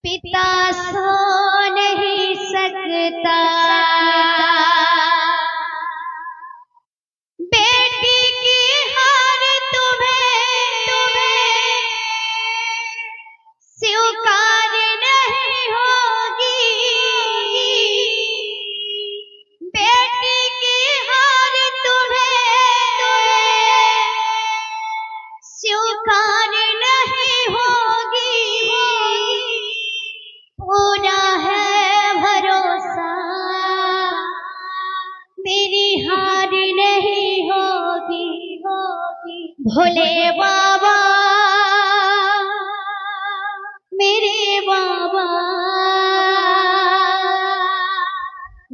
पिता सो नहीं सकता, बेटी की हार तुम्हें स्वीकार नहीं होगी, बेटी की हार तुम्हें स्वीकार नहीं होगी, पूरा है भरोसा मेरी हार नहीं होगी, भोले बाबा मेरे बाबा,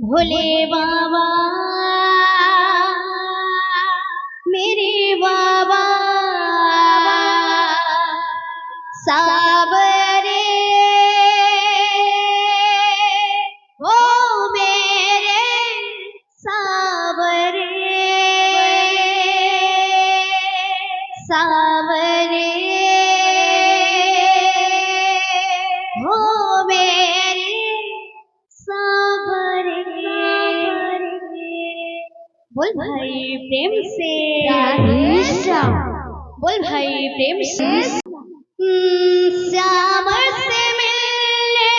भोले बाबा मेरे बाबा, सावरे ओ मेरे सावरे, सावरे हो मेरे सावरे। बोल भाई प्रेम से, बोल भाई प्रेम से। श्याम से मिलने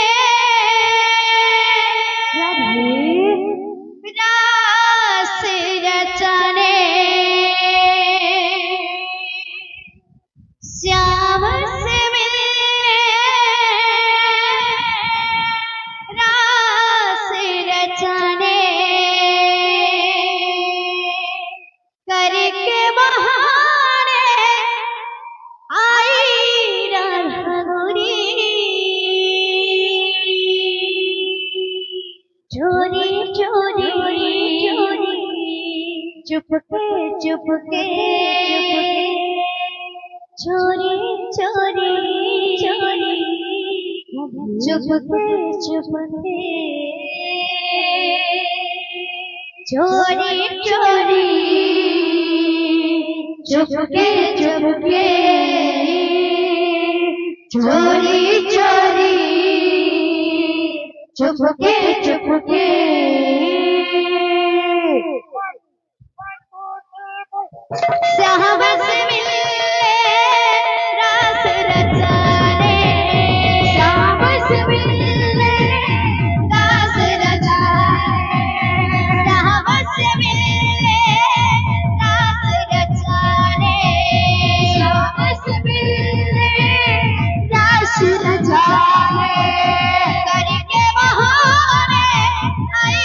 रास रचने, श्याम से मिलने रास रचने, करके बहाने आई राधा गोरी, चोरी चोरी चोरी चुपके चुपके चोरी चोरी चोरी चुपके चुपके चोरी चोरी चुपके चुपके चोरी चोरी चुपके चुपके। श्याम से मिलने रास रचाने, श्याम से मिलने रास रचाने, श्याम से मिलने रास रचाने, श्याम से मिलने रास रचाने, करके बहाने आई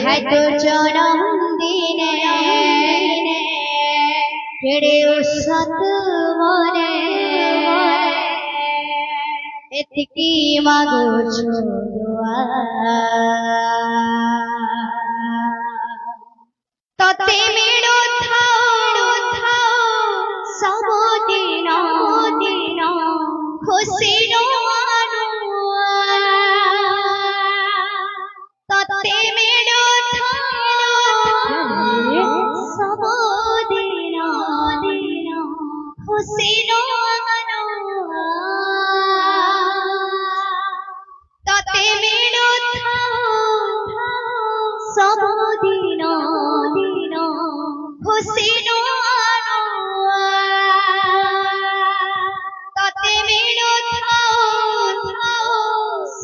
है तो जन्मदिने केड़े उसत मने एतकी मागो छोड़वा तते मेड़ो थाओ सबदिन खुशी नो तते मेड़ो थाओ सबदिन खुशी नो तते मेड़ो थाओ सबदिन खुशी नो तते मेड़ो थाओ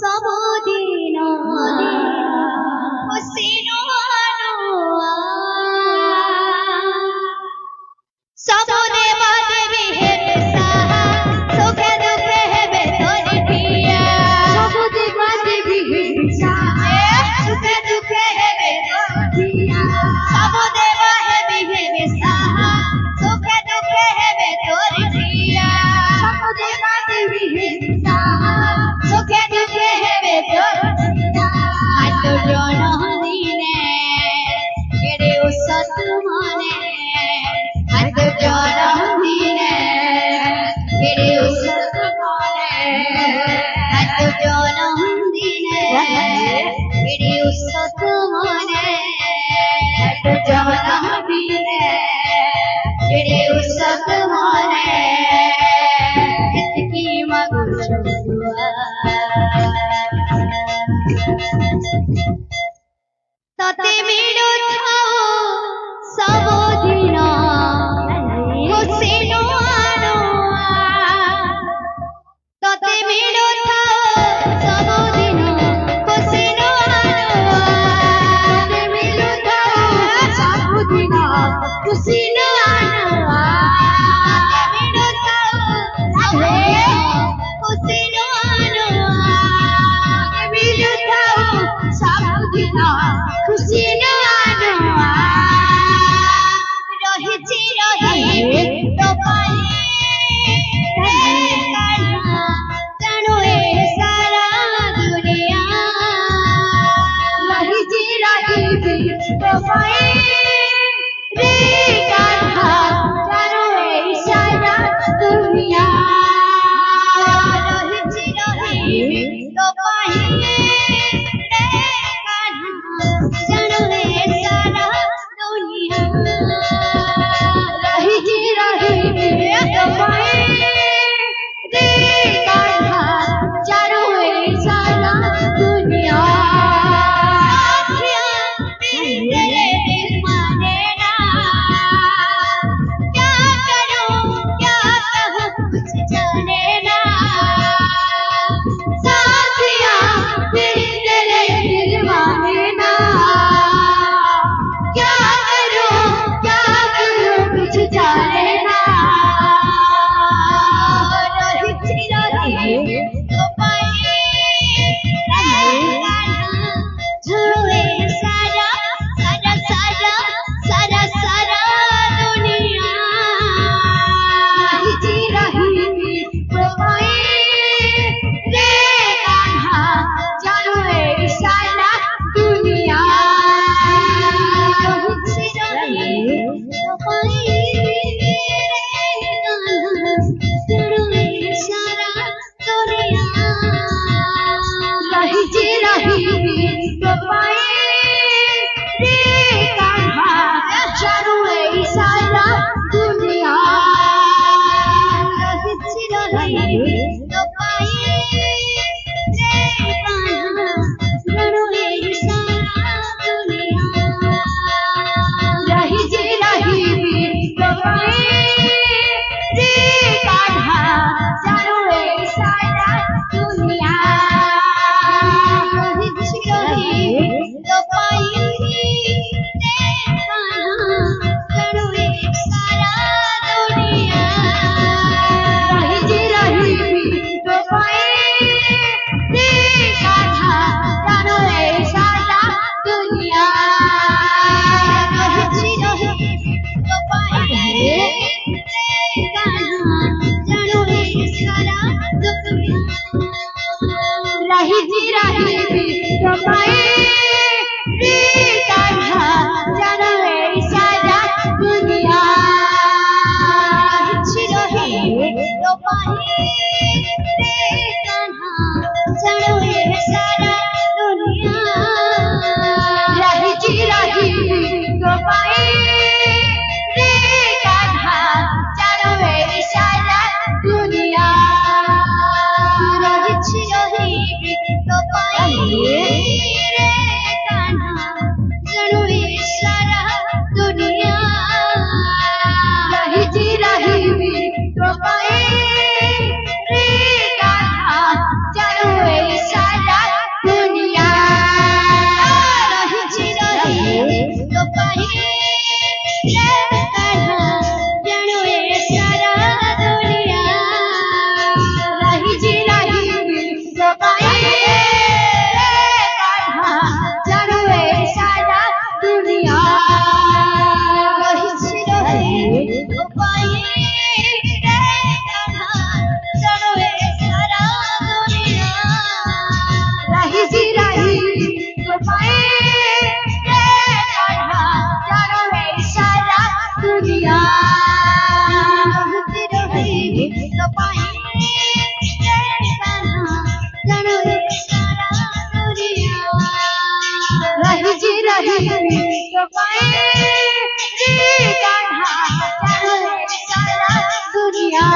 सबदिन खुशी नो सब देवा देवी हे बेसाहा सुखे दुखे हे बेतोरी ठिया सब देवा देवी हे बेसाहा सुखे दुखे हे बेतोरी ठिया सब देवा हे बेसाहा सुखे दुखे हे बेतोरी ठिया सब देवा देवी हे बेसाहा सुखे दुखे हे बेतोरी ठिया आज तो जन्मदिने केड़े उसत मने आज तो जन्मदिने केड़े उसत मने आज तो जन्मदिने केड़े उसत मने आज तो जन्मदिने केड़े उसत मने इतकी मागो छोड़वा तते मेड़ो थाओ सबदिन खुशी नो तते मेड़ो थाओ सबदिन खुशी नो तते मेड़ो थाओ सबदिन खुशी नो तते मेड़ो थाओ खुशी नो तते मेड़ो थाओ सबदिन खुशी नो रहिछि रहि तो पाई जानो ए सारा दुनिया रहिछि रहि तो पाई रे कान्हा जानो ए सारा दुनिया रहिछि रहि तो पाई रे कान्हा जानो ए सारा दुनिया रहिछि रहि तो पाई रे कान्हा जानो ए सारा दुनिया तेरे दिल माने ना क्या करूं क्या कहूं कुछ जाने ना साथिया तेरे दिल माने ना क्या करूं कुछ जाने ना रहिछि रहि तो पाई झुए सारा सारा सारा सारा सारा दुनिया रहिछि रहि तो पाई रे कान्हा जानो ए सारा दुनिया रहिछि रहि तो पाई रे कान्हा जानो ए सारा दुनिया रही रही तो पाए रे कान्हा जानो ए सारा दुनिया रही तो पाए रे कान्हा जानो ए सारा दुनिया रही तो पाए रे कान्हा जानो ए सारा दुनिया रही तो पाए रे कान्हा जानो ए सारा दुनिया रही तो पाए रे कान्हा जानो ए सारा दुनिया रही तो पाए रे कान्हा जानो ए सारा दुनिया रही तो पाए रे कान्हा जानो ए सारा दुनिया रही तो पाए रे कान्हा जानो ए सारा दुनिया रही तो पाए रे कान्हा जानो ए सारा दुनिया रही तो पाए रे कान्हा जानो ए सारा दुनिया रही तो पाए रे कान्हा जानो ए सारा दुनिया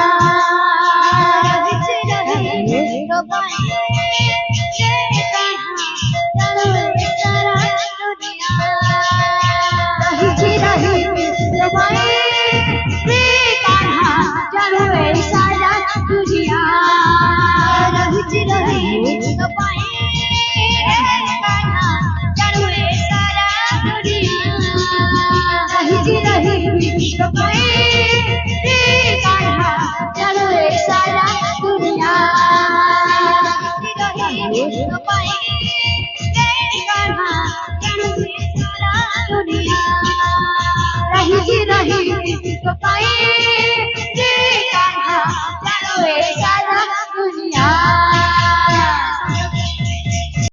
रही तो पाए रे कान्हा जानो ए सारा दुनिया रही तो पाए रे कान्हा जानो ए सारा दुनिया रही तो पाए रे कान्हा जानो ए सारा दुनिया रही तो पाए रे कान्हा जानो ए सारा दुनिया रही तो पाए रे कान्हा जानो ए सारा दुनिया रही तो पाए